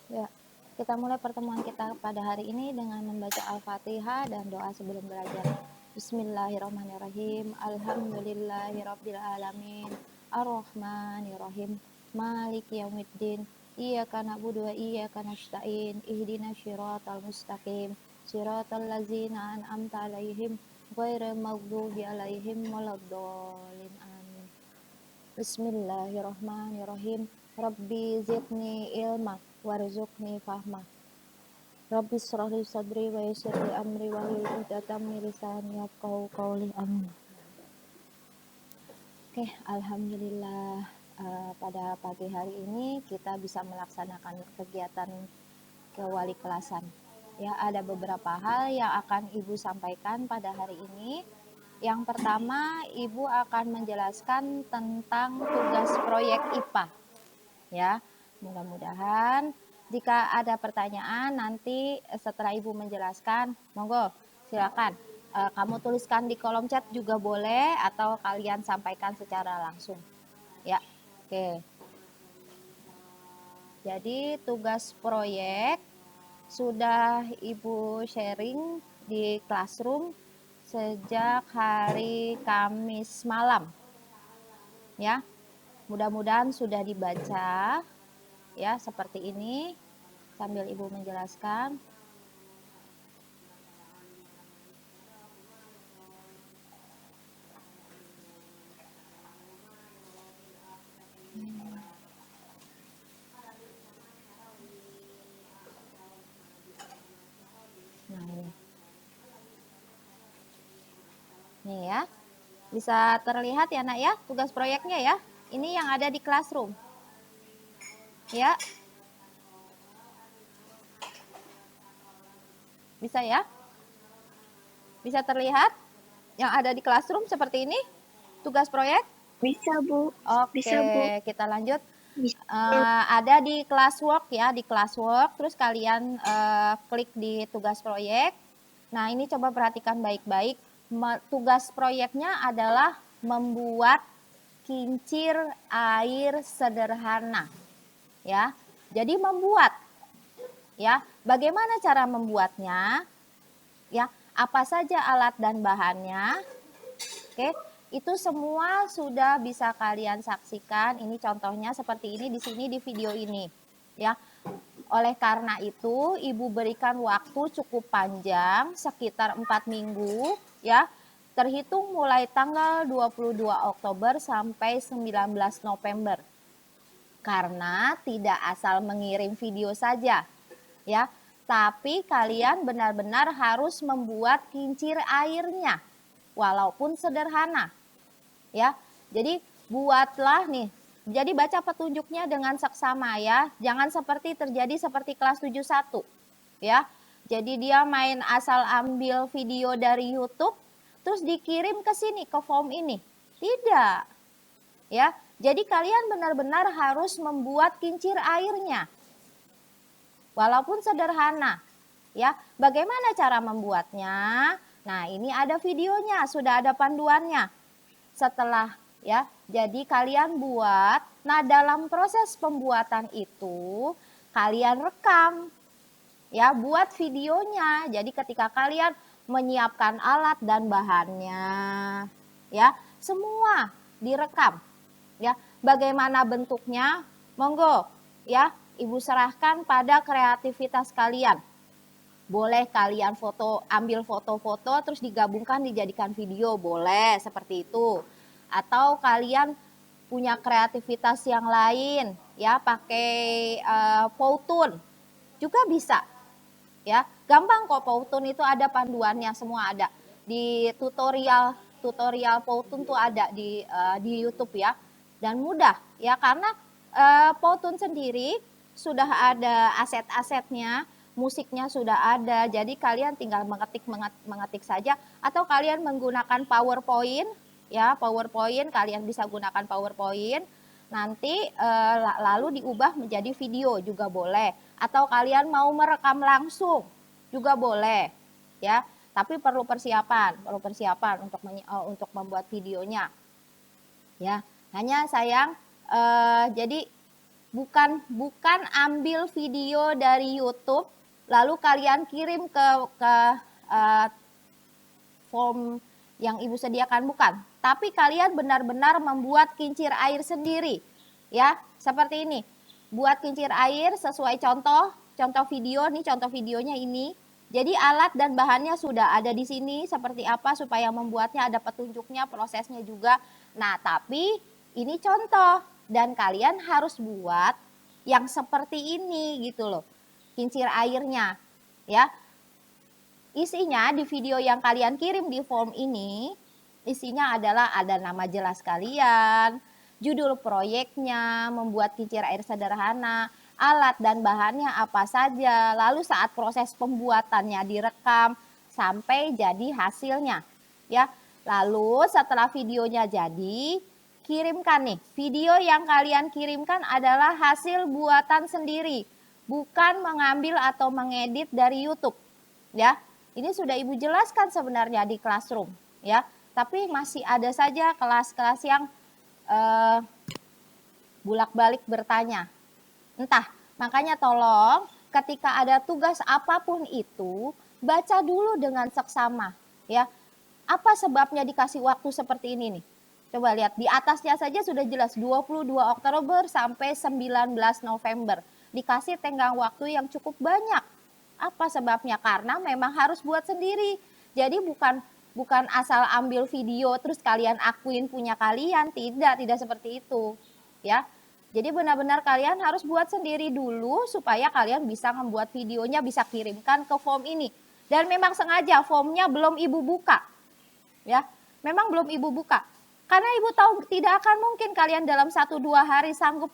Ya, kita mulai pertemuan kita pada hari ini dengan membaca Al-Fatihah dan doa sebelum belajar. Bismillahirrahmanirrahim. Alhamdulillahirabbil alamin. Ar-Rahmanirrahim. Maliki yaumiddin. Iyyaka na'budu wa iyyaka nasta'in. Ihdinas siratal mustaqim. Siratal ladzina an'amta 'alaihim ghairil maghdubi 'alaihim waladdallin. Amin. Bismillahirrahmanirrahim. Rabbi zidni ilma warzuqni fahma. Rabbi shrah li sadri wa yassir li amri wahlul 'uqdatam min lisani yafqahu qawli. Amin. Oke, alhamdulillah pada pagi hari ini kita bisa melaksanakan kegiatan kewali kelasan. Ya, ada beberapa hal yang akan Ibu sampaikan pada hari ini. Yang pertama, Ibu akan menjelaskan tentang tugas proyek IPA. Ya, mudah-mudahan jika ada pertanyaan nanti setelah Ibu menjelaskan, monggo silakan kamu tuliskan di kolom chat juga boleh atau kalian sampaikan secara langsung. Ya, oke. Jadi tugas proyek sudah Ibu sharing di Classroom sejak hari Kamis malam. Ya, mudah-mudahan sudah dibaca. Ya, seperti ini sambil Ibu menjelaskan. Nah, ini. Nih ya. Bisa terlihat ya, Nak ya, tugas proyeknya ya. Ini yang ada di Classroom. Ya. Bisa ya? Bisa terlihat yang ada di Classroom seperti ini? Tugas proyek? Bisa, Bu. Oke, Bisa, Bu. kita lanjut. Bisa. Ada di Classwork ya, di Classwork. Terus kalian klik di tugas proyek. Nah, ini coba perhatikan baik-baik. Tugas proyeknya adalah membuat kincir air sederhana. Ya. Jadi membuat ya. Bagaimana cara membuatnya? Ya, apa saja alat dan bahannya? Oke, itu semua sudah bisa kalian saksikan. Ini contohnya seperti ini di sini di video ini. Ya. Oleh karena itu, Ibu berikan waktu cukup panjang, sekitar 4 minggu, ya. Terhitung mulai tanggal 22 Oktober sampai 19 November. Karena tidak asal mengirim video saja, ya. Tapi kalian benar-benar harus membuat kincir airnya, walaupun sederhana. Ya, jadi buatlah nih. Jadi baca petunjuknya dengan seksama ya. Jangan terjadi seperti kelas 71. Ya. Jadi dia main asal ambil video dari YouTube terus dikirim ke sini ke form ini. Tidak. Ya. Jadi kalian benar-benar harus membuat kincir airnya. Walaupun sederhana. Ya. Bagaimana cara membuatnya? Nah, ini ada videonya, sudah ada panduannya. Setelah ya, jadi kalian buat. Nah, dalam proses pembuatan itu kalian rekam. Ya, buat videonya. Jadi ketika kalian menyiapkan alat dan bahannya, ya, semua direkam. Ya, bagaimana bentuknya? Monggo, ya, Ibu serahkan pada kreativitas kalian. Boleh kalian ambil foto-foto terus digabungkan dijadikan video, boleh seperti itu. Atau kalian punya kreativitas yang lain, ya, pakai Powtoon juga bisa. Ya, gampang kok, Powtoon itu ada panduannya, semua ada di tutorial Powtoon tuh ada di YouTube ya, dan mudah ya, karena Powtoon sendiri sudah ada aset-asetnya, musiknya sudah ada, jadi kalian tinggal mengetik saja, atau kalian menggunakan PowerPoint ya, PowerPoint kalian bisa gunakan PowerPoint. Nanti lalu diubah menjadi video juga boleh, atau kalian mau merekam langsung juga boleh ya, tapi perlu persiapan untuk membuat videonya ya. Hanya sayang jadi bukan ambil video dari YouTube lalu kalian kirim ke form yang Ibu sediakan, bukan. Tapi kalian benar-benar membuat kincir air sendiri. Ya, seperti ini. Buat kincir air sesuai contoh video nih, contoh videonya ini. Jadi alat dan bahannya sudah ada di sini seperti apa supaya membuatnya, ada petunjuknya, prosesnya juga. Nah, tapi ini contoh dan kalian harus buat yang seperti ini gitu loh. Kincir airnya ya. Isinya di video yang kalian kirim di form ini, isinya adalah ada nama jelas kalian, judul proyeknya, membuat kincir air sederhana, alat dan bahannya apa saja, lalu saat proses pembuatannya direkam sampai jadi hasilnya. Ya, lalu setelah videonya jadi, kirimkan nih. Video yang kalian kirimkan adalah hasil buatan sendiri, bukan mengambil atau mengedit dari YouTube. Ya, ini sudah Ibu jelaskan sebenarnya di Classroom, ya. Tapi masih ada saja kelas-kelas yang bolak-balik bertanya. Entah, makanya tolong ketika ada tugas apapun itu, baca dulu dengan seksama, ya. Apa sebabnya dikasih waktu seperti ini nih? Coba lihat, di atasnya saja sudah jelas 22 Oktober sampai 19 November. Dikasih tenggang waktu yang cukup banyak. Apa sebabnya? Karena memang harus buat sendiri. Jadi bukan asal ambil video terus kalian akuin punya kalian, tidak seperti itu, ya. Jadi benar-benar kalian harus buat sendiri dulu supaya kalian bisa membuat videonya, bisa kirimkan ke form ini. Dan memang sengaja formnya belum Ibu buka. Ya, memang belum Ibu buka. Karena Ibu tahu tidak akan mungkin kalian dalam 1-2 hari sanggup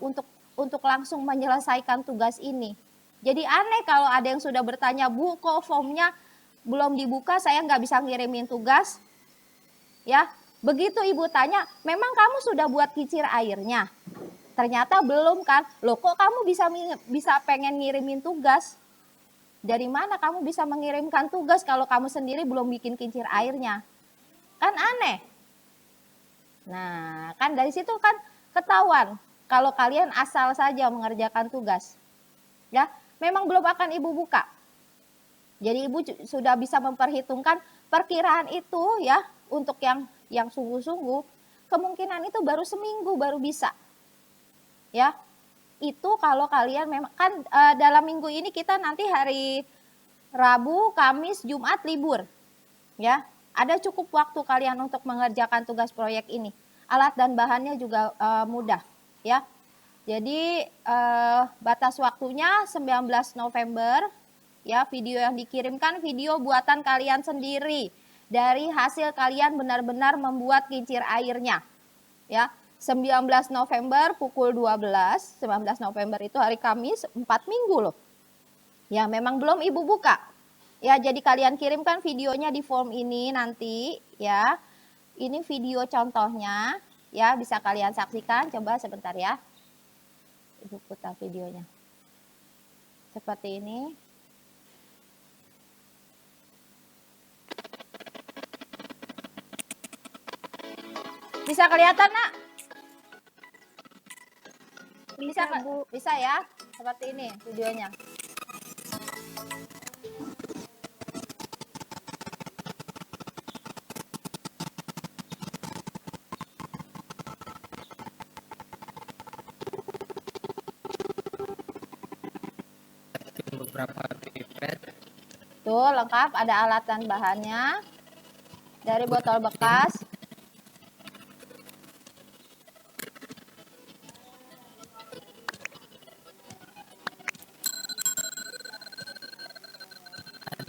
untuk langsung menyelesaikan tugas ini. Jadi aneh kalau ada yang sudah bertanya, Bu, kok formnya belum dibuka, saya nggak bisa ngirimin tugas. Ya, begitu Ibu tanya, memang kamu sudah buat kincir airnya? Ternyata belum kan? Loh, kok kamu bisa pengen ngirimin tugas? Dari mana kamu bisa mengirimkan tugas kalau kamu sendiri belum bikin kincir airnya? Kan aneh. Nah, kan dari situ kan ketahuan kalau kalian asal saja mengerjakan tugas. Ya, memang belum akan Ibu buka. Jadi Ibu sudah bisa memperhitungkan perkiraan itu ya, untuk yang sungguh-sungguh, kemungkinan itu baru seminggu baru bisa. Ya, itu kalau kalian memang kan dalam minggu ini kita nanti hari Rabu, Kamis, Jumat libur. Ya, ada cukup waktu kalian untuk mengerjakan tugas proyek ini. Alat dan bahannya juga mudah, ya. Jadi batas waktunya 19 November, ya. Video yang dikirimkan video buatan kalian sendiri. Dari hasil kalian benar-benar membuat kincir airnya, ya. 19 November pukul 12, 19 November itu hari Kamis, 4 minggu loh. Ya, memang belum Ibu buka. Ya, jadi kalian kirimkan videonya di form ini nanti, ya. Ini video contohnya, ya, bisa kalian saksikan. Coba sebentar ya. Ibu putar videonya. Seperti ini. Bisa kelihatan, Nak? Bisa ya, seperti ini videonya. Beberapa pipet. Tuh, lengkap, ada alat dan bahannya. Dari botol bekas.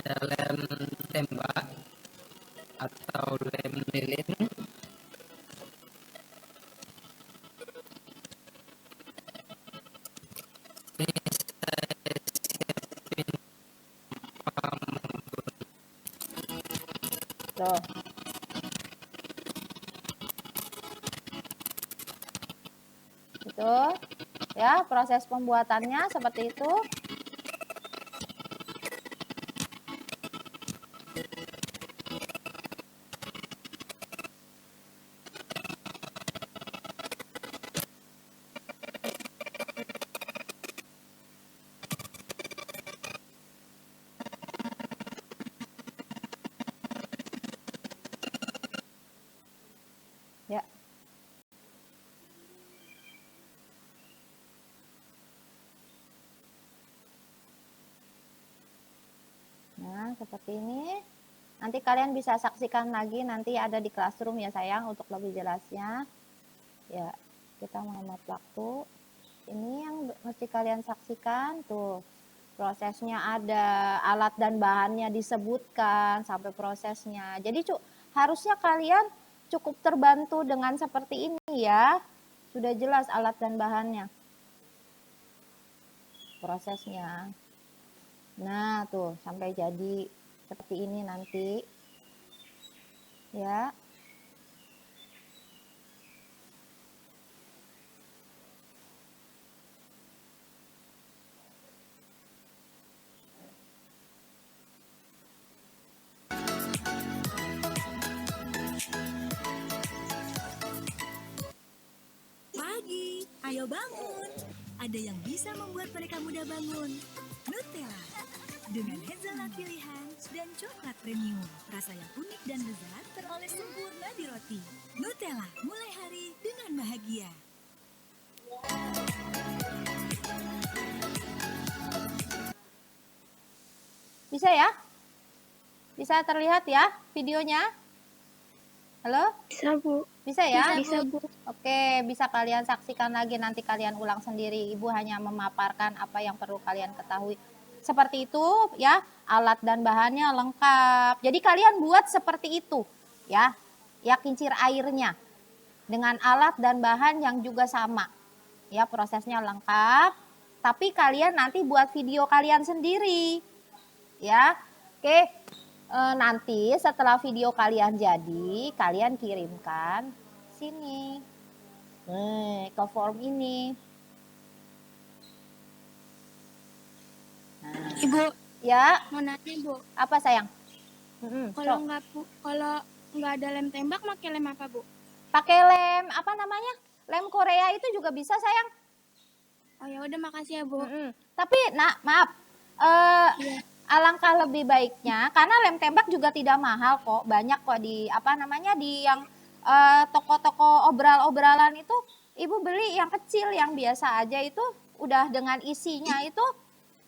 Ada lem tembak atau lem lilin. Tuh. Itu ya, proses pembuatannya seperti itu. seperti ini. Nanti kalian bisa saksikan lagi, nanti ada di Classroom ya sayang untuk lebih jelasnya. Ya, kita menghemat waktu. Ini yang mesti kalian saksikan tuh. Prosesnya ada, alat dan bahannya disebutkan sampai prosesnya. Jadi harusnya kalian cukup terbantu dengan seperti ini ya. Sudah jelas alat dan bahannya. Prosesnya. Nah, tuh sampai jadi seperti ini nanti. Ya. Pagi, ayo bangun. Ada yang bisa membuat mereka mudah bangun. Nutella. Dengan hazelnut pilihan dan coklat premium. Rasa yang unik dan lezat teroles sempurna di roti. Nutella, mulai hari dengan bahagia. Bisa ya? Bisa terlihat ya videonya? Halo? Bisa, Bu. Bisa ya? Bisa, Bu. Oke, bisa kalian saksikan lagi, nanti kalian ulang sendiri. Ibu hanya memaparkan apa yang perlu kalian ketahui. Seperti itu ya, alat dan bahannya lengkap. Jadi kalian buat seperti itu ya. Ya, kincir airnya dengan alat dan bahan yang juga sama. Ya, prosesnya lengkap. Tapi kalian nanti buat video kalian sendiri. Ya. Oke. Nanti setelah video kalian jadi, kalian kirimkan sini. Ke form ini. Nah, Ibu, ya, mau nanya, Bu. apa sayang? Kalau nggak ada lem tembak, pakai lem apa, Bu? Pakai lem apa namanya? Lem Korea itu juga bisa sayang. Oh ya udah, makasih ya, Bu. Tapi maaf. Iya. Alangkah lebih baiknya, karena lem tembak juga tidak mahal kok, banyak kok di di yang toko-toko obral-obralan itu, ibu beli yang kecil yang biasa aja itu udah dengan isinya itu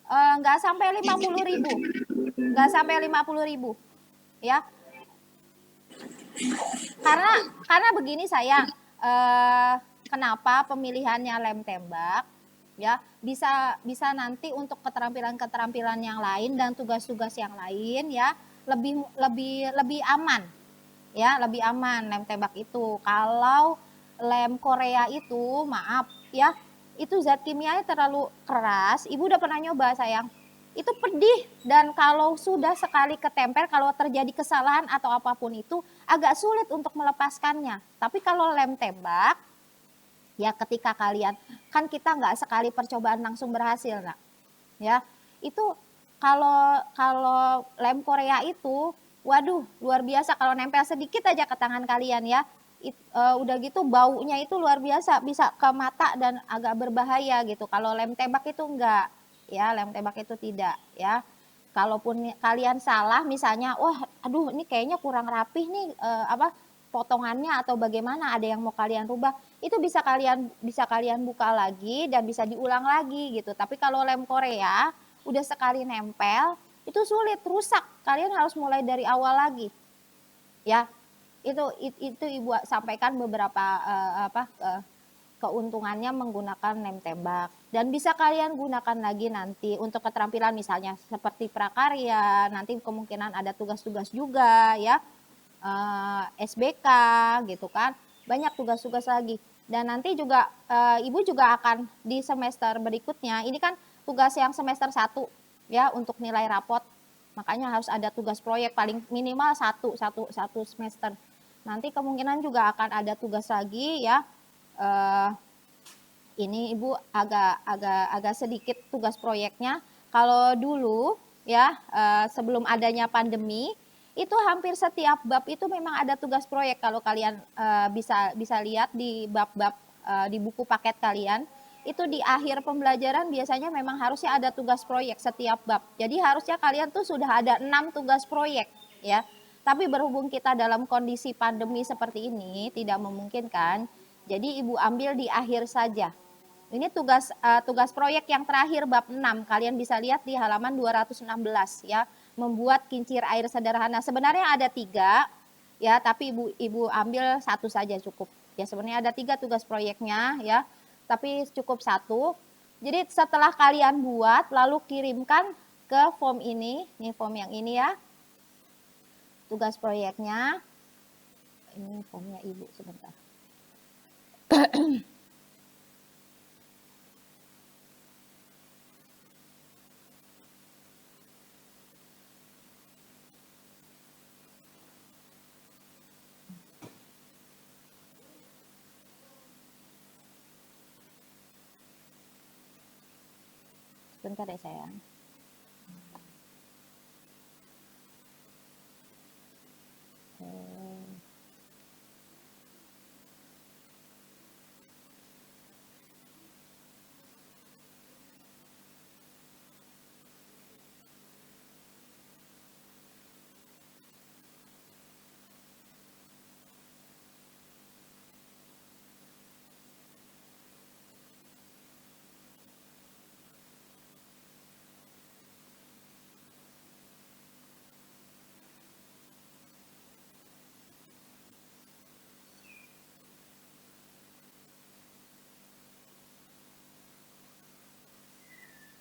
nggak sampai 50.000, nggak sampai 50.000 ya. Karena begini sayang, kenapa pemilihannya lem tembak? Ya, bisa nanti untuk keterampilan-keterampilan yang lain dan tugas-tugas yang lain ya lebih aman ya, lebih aman lem tembak itu. Kalau lem Korea itu maaf ya, itu zat kimianya terlalu keras. Ibu udah pernah nyoba sayang, itu pedih, dan kalau sudah sekali ketempel, kalau terjadi kesalahan atau apapun itu agak sulit untuk melepaskannya. Tapi kalau lem tembak ya, ketika kalian, kan kita nggak sekali percobaan langsung berhasil, nak. Ya, itu kalau lem Korea itu, waduh, luar biasa. Kalau nempel sedikit aja ke tangan kalian ya, udah gitu baunya itu luar biasa, bisa ke mata dan agak berbahaya gitu. Kalau lem tembak itu enggak, ya, lem tembak itu tidak, ya. Kalaupun kalian salah, misalnya, wah, aduh, ini kayaknya kurang rapih nih, potongannya atau bagaimana, ada yang mau kalian rubah, itu bisa kalian buka lagi dan bisa diulang lagi gitu. Tapi kalau lem Korea udah sekali nempel itu sulit, rusak, kalian harus mulai dari awal lagi ya. Itu ibu sampaikan beberapa keuntungannya menggunakan lem tembak, dan bisa kalian gunakan lagi nanti untuk keterampilan misalnya seperti prakarya, nanti kemungkinan ada tugas-tugas juga ya, SBK gitu kan, banyak tugas-tugas lagi. Dan nanti juga ibu juga akan di semester berikutnya, ini kan tugas yang semester 1 ya untuk nilai rapot, makanya harus ada tugas proyek paling minimal satu semester. Nanti kemungkinan juga akan ada tugas lagi ya, ini ibu agak sedikit tugas proyeknya. Kalau dulu ya sebelum adanya pandemi, itu hampir setiap bab itu memang ada tugas proyek. Kalau kalian bisa lihat di bab-bab di buku paket kalian, itu di akhir pembelajaran biasanya memang harusnya ada tugas proyek setiap bab. Jadi harusnya kalian tuh sudah ada 6 tugas proyek ya. Tapi berhubung kita dalam kondisi pandemi seperti ini tidak memungkinkan, jadi ibu ambil di akhir saja. Ini tugas proyek yang terakhir bab 6, kalian bisa lihat di halaman 216 ya. membuat kincir air sederhana. Sebenarnya ada 3 ya, tapi ibu ambil 1 saja cukup. Ya sebenarnya ada 3 tugas proyeknya ya, tapi cukup 1. Jadi setelah kalian buat lalu kirimkan ke form ini, nih form yang ini ya. Tugas proyeknya. Ini formnya ibu sebentar. Sebentar ya sayang.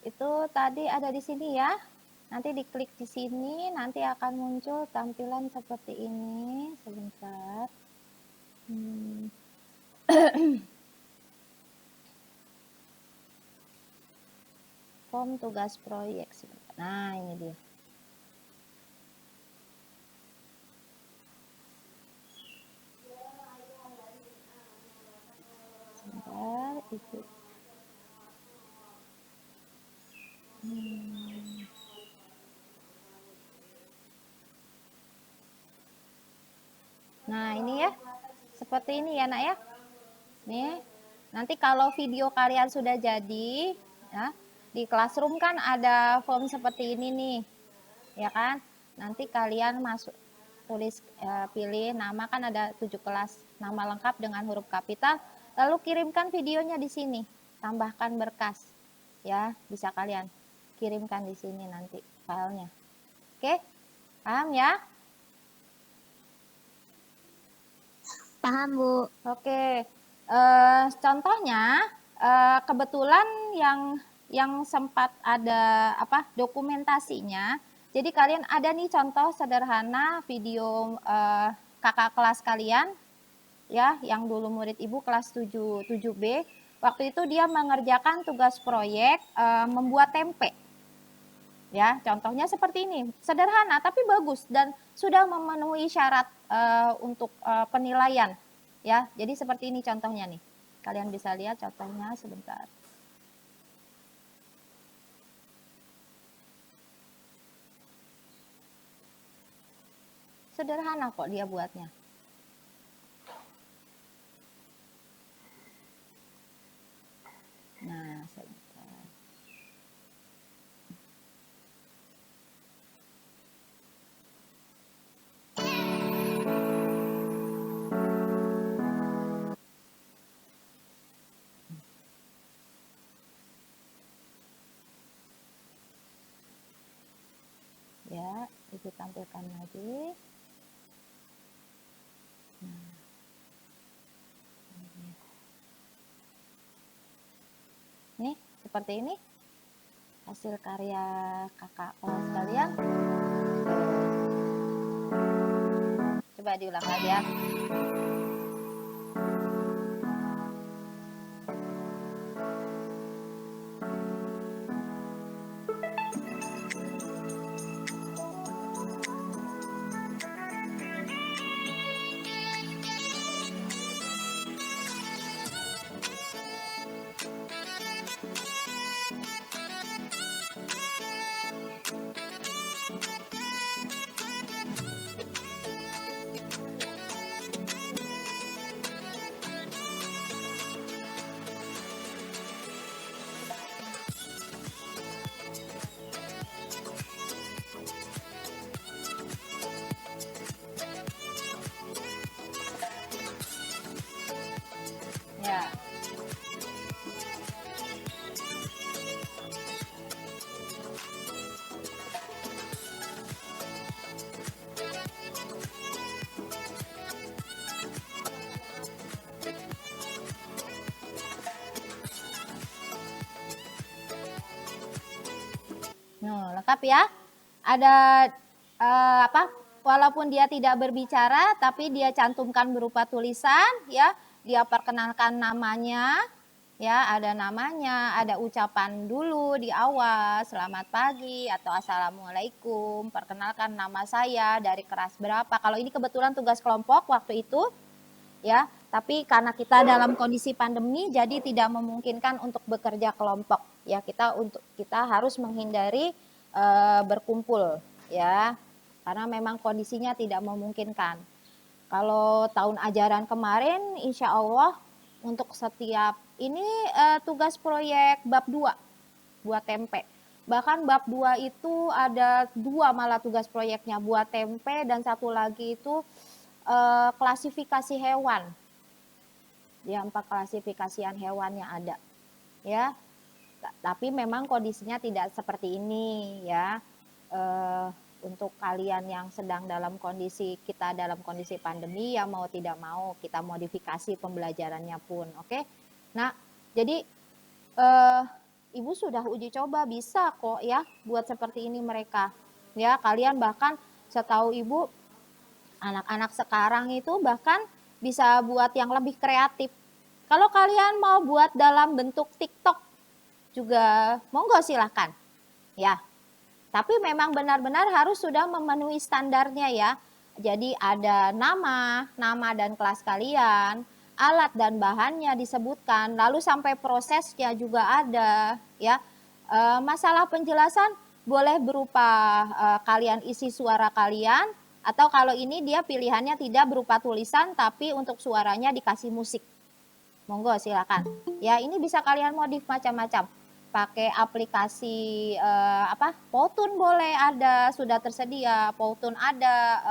Itu tadi ada di sini ya. Nanti diklik di sini, nanti akan muncul tampilan seperti ini. Sebentar. Form tugas proyek. Sebentar. Nah, ini dia. Sebentar, itu. Nah, ini ya. Seperti ini ya, Nak ya. Nih. Nanti kalau video kalian sudah jadi, ya, di Classroom kan ada form seperti ini nih. Ya kan? Nanti kalian masuk tulis pilih nama, kan ada 7 kelas, nama lengkap dengan huruf kapital, lalu kirimkan videonya di sini. Tambahkan berkas. Ya, bisa kalian kirimkan di sini nanti filenya. Oke? Paham ya? Paham, Bu. Oke, contohnya kebetulan yang sempat ada dokumentasinya. Jadi kalian ada nih contoh sederhana video kakak kelas kalian ya, yang dulu murid ibu kelas 7B. Waktu itu dia mengerjakan tugas proyek membuat tempe. Ya, contohnya seperti ini, sederhana tapi bagus dan sudah memenuhi syarat untuk penilaian. Ya, jadi seperti ini contohnya nih. Kalian bisa lihat contohnya sebentar. Sederhana kok dia buatnya. Nah, sebentar. Ya, ibu tampilkan lagi. Nah. Nih, seperti ini. Hasil karya kakak kelas kalian. Coba diulang lagi ya. lengkap ya. Ada apa? Walaupun dia tidak berbicara, tapi dia cantumkan berupa tulisan, ya. Dia perkenalkan namanya, ya. Ada namanya, ada ucapan dulu di awal, selamat pagi atau assalamualaikum. Perkenalkan nama saya dari kelas berapa. Kalau ini kebetulan tugas kelompok waktu itu, ya. Tapi karena kita dalam kondisi pandemi, jadi tidak memungkinkan untuk bekerja kelompok, ya. Kita harus menghindari berkumpul, ya. Karena memang kondisinya tidak memungkinkan. Kalau tahun ajaran kemarin, insya Allah untuk setiap ini tugas proyek bab 2 buat tempe. Bahkan bab 2 itu ada 2 malah tugas proyeknya, buat tempe dan satu lagi itu klasifikasi hewan. Ya, 4 klasifikasian hewan yang ada. Ya. Tapi memang kondisinya tidak seperti ini, ya. Untuk kalian yang sedang dalam kondisi, kita dalam kondisi pandemi, ya mau tidak mau kita modifikasi pembelajarannya pun, oke? Nah, jadi Ibu sudah uji coba, bisa kok ya buat seperti ini mereka. Ya, kalian bahkan setahu Ibu, anak-anak sekarang itu bahkan bisa buat yang lebih kreatif. Kalau kalian mau buat dalam bentuk TikTok juga, monggo silahkan, ya. Tapi memang benar-benar harus sudah memenuhi standarnya ya. Jadi ada nama dan kelas kalian, alat dan bahannya disebutkan, lalu sampai prosesnya juga ada ya. Masalah penjelasan boleh berupa kalian isi suara kalian, atau kalau ini dia pilihannya tidak berupa tulisan tapi untuk suaranya dikasih musik. Monggo silakan. Ya, ini bisa kalian modif macam-macam. Pakai aplikasi Powtoon boleh ada, sudah tersedia. Powtoon ada,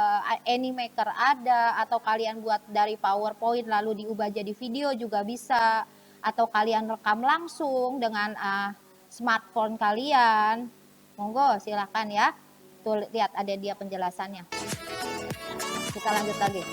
Animaker ada, atau kalian buat dari PowerPoint lalu diubah jadi video juga bisa. Atau kalian rekam langsung dengan smartphone kalian. Monggo silakan ya. Tuh lihat ada dia penjelasannya. Kita lanjut lagi.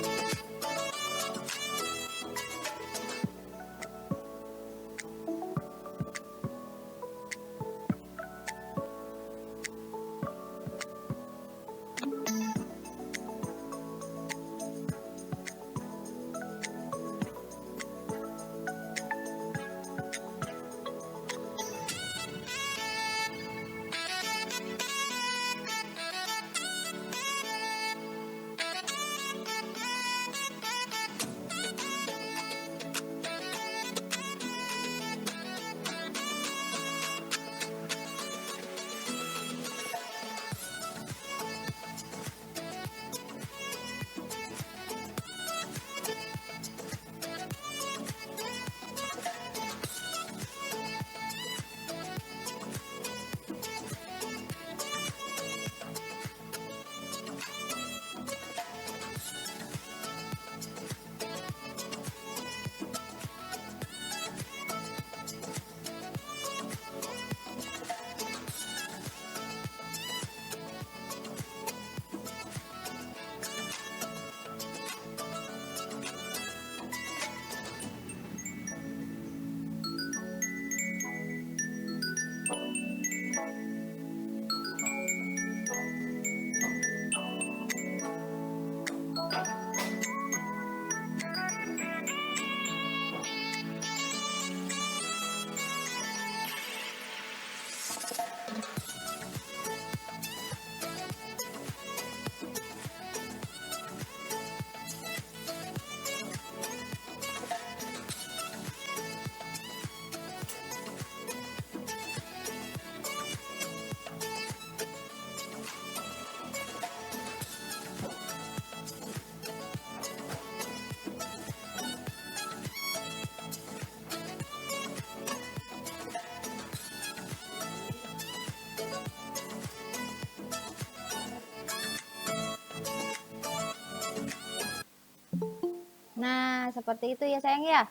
Nah, seperti itu ya sayang ya.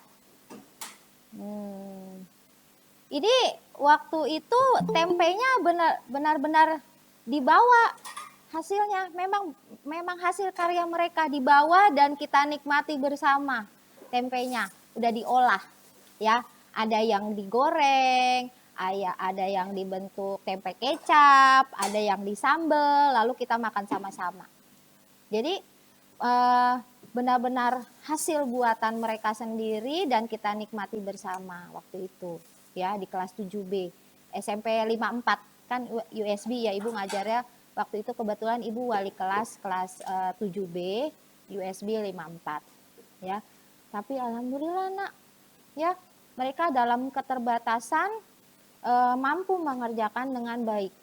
Ini waktu itu tempenya benar-benar dibawa hasilnya. Memang hasil karya mereka dibawa dan kita nikmati bersama tempenya. Udah diolah ya. Ada yang digoreng, ada yang dibentuk tempe kecap, ada yang disambel, lalu kita makan sama-sama. Jadi benar-benar hasil buatan mereka sendiri dan kita nikmati bersama waktu itu ya di kelas 7B SMP 54 kan USB ya, Ibu ngajarnya waktu itu kebetulan Ibu wali kelas 7B USB 54 ya. Tapi alhamdulillah Nak ya, mereka dalam keterbatasan mampu mengerjakan dengan baik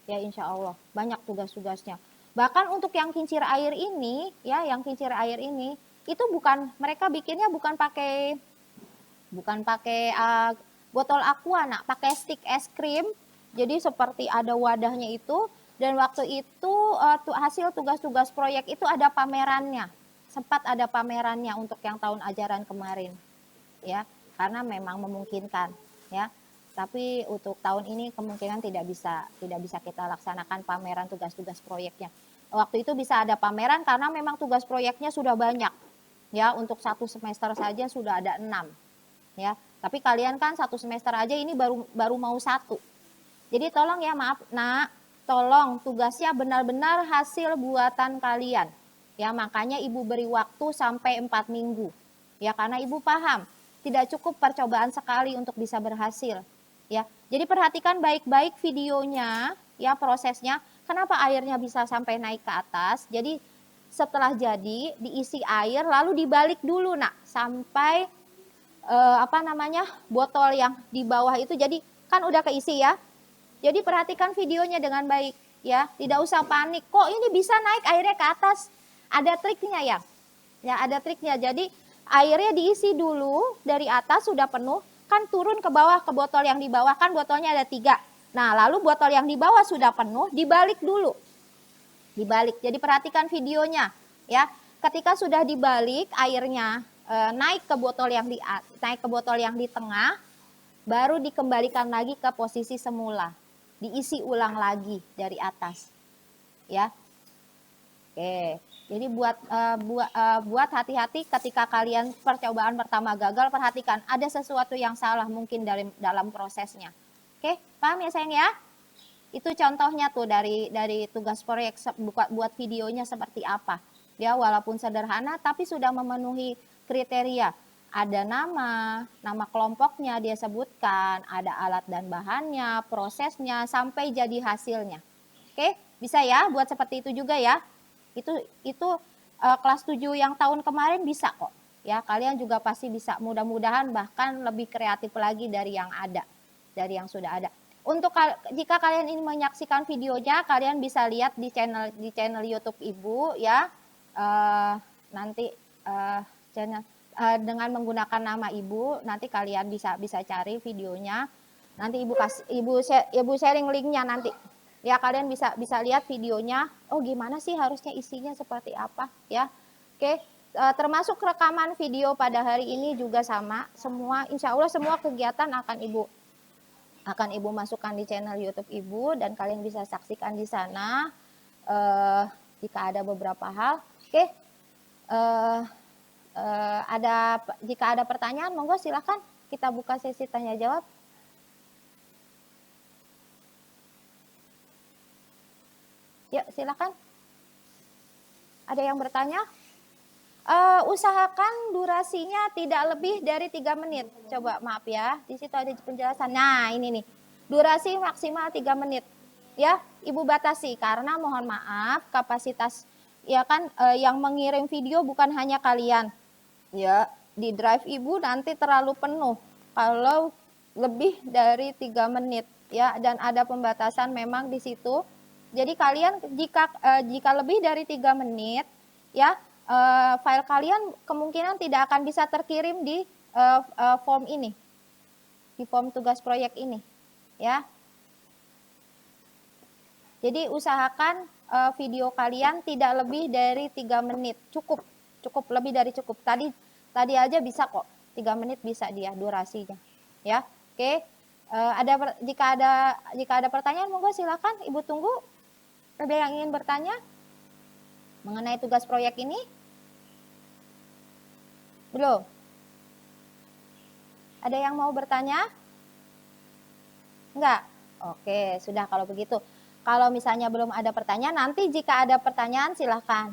ya, insya Allah banyak tugas-tugasnya. Bahkan untuk yang kincir air ini ya, yang kincir air ini itu bukan, mereka bikinnya bukan pakai botol aqua Nak, pakai stick es krim. Jadi seperti ada wadahnya itu, dan waktu itu hasil tugas-tugas proyek itu ada pamerannya. Sempat ada pamerannya untuk yang tahun ajaran kemarin. Ya, karena memang memungkinkan ya. Tapi untuk tahun ini kemungkinan tidak bisa kita laksanakan pameran tugas-tugas proyeknya. Waktu itu bisa ada pameran karena memang tugas proyeknya sudah banyak. Ya, untuk satu semester saja sudah ada 6. Ya, tapi kalian kan satu semester aja ini baru mau 1. Jadi tolong ya, maaf Nak, tolong tugasnya benar-benar hasil buatan kalian. Ya, makanya Ibu beri waktu sampai 4 minggu. Ya, karena Ibu paham, tidak cukup percobaan sekali untuk bisa berhasil. Ya, jadi perhatikan baik-baik videonya, ya prosesnya. Kenapa airnya bisa sampai naik ke atas? Jadi setelah jadi diisi air, lalu dibalik dulu Nak, sampai botol yang di bawah itu jadi kan udah keisi ya. Jadi perhatikan videonya dengan baik ya, tidak usah panik. Kok ini bisa naik airnya ke atas? Ada triknya ya. Ya, ada triknya. Jadi airnya diisi dulu dari atas sudah penuh, kan turun ke bawah ke botol yang di bawah, kan botolnya ada 3. Nah, lalu botol yang di bawah sudah penuh, dibalik dulu. Dibalik. Jadi perhatikan videonya ya. Ketika sudah dibalik, airnya naik ke botol yang di tengah, baru dikembalikan lagi ke posisi semula. Diisi ulang lagi dari atas. Ya. Oke. Jadi buat hati-hati ketika kalian percobaan pertama gagal, perhatikan ada sesuatu yang salah mungkin dalam prosesnya. Oke, paham ya sayang ya? Itu contohnya tuh dari tugas proyek buat videonya seperti apa. Ya, walaupun sederhana tapi sudah memenuhi kriteria. Ada nama kelompoknya dia sebutkan, ada alat dan bahannya, prosesnya sampai jadi hasilnya. Oke, bisa ya buat seperti itu juga ya. Itu kelas 7 yang tahun kemarin bisa kok. Ya, kalian juga pasti bisa. Mudah-mudahan bahkan lebih kreatif lagi dari yang ada, dari yang sudah ada. Untuk jika kalian ingin menyaksikan videonya, kalian bisa lihat di channel YouTube Ibu ya. Nanti dengan menggunakan nama Ibu, nanti kalian bisa cari videonya. Nanti Ibu sharing linknya nanti. Ya, kalian bisa lihat videonya. Oh, gimana sih harusnya isinya seperti apa ya? Oke, termasuk rekaman video pada hari ini juga sama. Semua insya Allah semua kegiatan akan Ibu masukkan di channel YouTube Ibu dan kalian bisa saksikan di sana. Jika ada beberapa hal, oke. Jika ada pertanyaan, monggo silakan kita buka sesi tanya jawab. Yuk, silakan. Ada yang bertanya? Usahakan durasinya tidak lebih dari 3 menit. Coba maaf ya, di situ ada penjelasan. Nah, ini nih. Durasi maksimal 3 menit. Ya, Ibu batasi karena mohon maaf kapasitas ya kan yang mengirim video bukan hanya kalian. Ya, di drive Ibu nanti terlalu penuh kalau lebih dari 3 menit ya, dan ada pembatasan memang di situ. Jadi kalian jika lebih dari 3 menit ya, file kalian kemungkinan tidak akan bisa terkirim di form ini. Di form tugas proyek ini ya. Jadi usahakan video kalian tidak lebih dari 3 menit. Cukup lebih dari cukup. Tadi aja bisa kok. 3 menit bisa dia durasinya. Ya. Oke. Jika ada pertanyaan monggo silakan Ibu tunggu. Ada yang ingin bertanya mengenai tugas proyek ini? Belum? Ada yang mau bertanya? Enggak? Oke, sudah kalau begitu. Kalau misalnya belum ada pertanyaan, nanti jika ada pertanyaan silahkan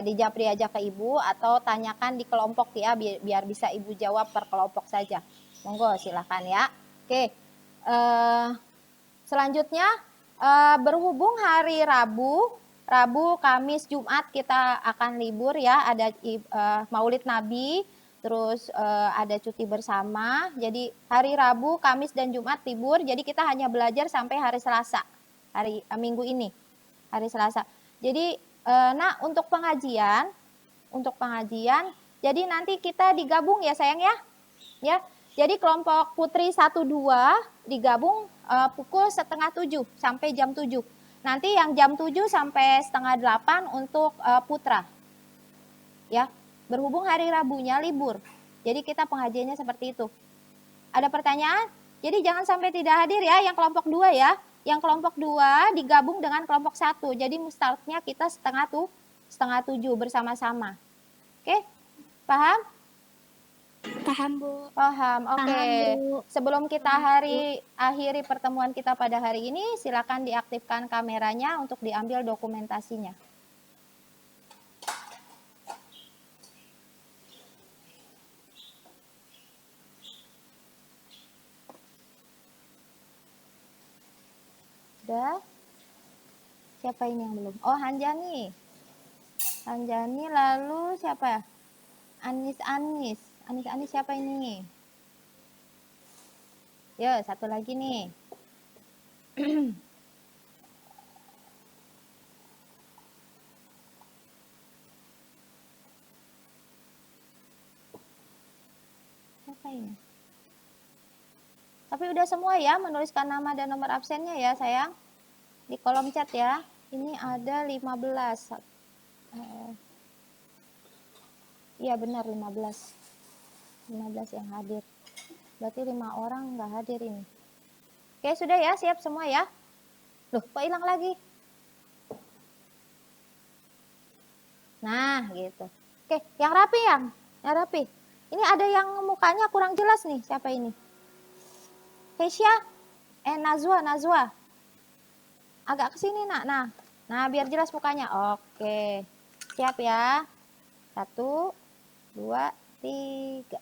dijapri aja ke Ibu atau tanyakan di kelompok ya, biar bisa Ibu jawab per kelompok saja. Monggo silahkan ya. Oke, selanjutnya berhubung hari Rabu, Kamis, Jumat kita akan libur ya, ada Maulid Nabi, terus ada cuti bersama. Jadi hari Rabu, Kamis dan Jumat libur. Jadi kita hanya belajar sampai hari Selasa, hari Minggu ini, hari Selasa. Jadi nah untuk pengajian, jadi nanti kita digabung ya sayang ya, ya. Jadi kelompok putri 1-2 digabung pukul 6:30 sampai jam 7. Nanti yang jam 7 sampai 7:30 untuk putra. Ya, berhubung hari Rabunya libur. Jadi kita pengajiannya seperti itu. Ada pertanyaan? Jadi jangan sampai tidak hadir ya yang kelompok 2 ya. Yang kelompok 2 digabung dengan kelompok 1. Jadi startnya kita 6:30 bersama-sama. Oke? Paham? Paham, Bu. Paham, oke. Paham, Bu. Sebelum kita akhiri pertemuan kita pada hari ini, silakan diaktifkan kameranya untuk diambil dokumentasinya. Sudah? Siapa ini yang belum? Oh, Hanjani. Hanjani, lalu siapa? Anis siapa ini? Yo, satu lagi nih. Siapa ini? Tapi udah semua ya menuliskan nama dan nomor absennya ya sayang. Di kolom chat ya. Ini ada 15. Iya benar 15. 15 yang hadir. Berarti 5 orang nggak hadir ini. Oke sudah ya, siap semua ya. Loh kok hilang lagi? Nah gitu. Oke yang rapi yang rapi. Ini ada yang mukanya kurang jelas nih, siapa ini? Keisha? Najwa. Agak ke sini nak. Nah biar jelas mukanya. Oke. Siap ya. 1, 2, 3.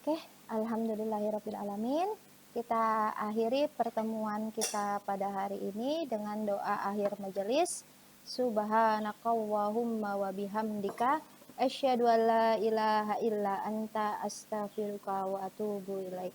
Oke, alhamdulillahirrabbilalamin. Kita akhiri pertemuan kita pada hari ini dengan doa akhir majelis. Subhanakallahumma wa bihamdika asyhadu an la ilaha illa anta astaghfiruka wa atubu ilaik.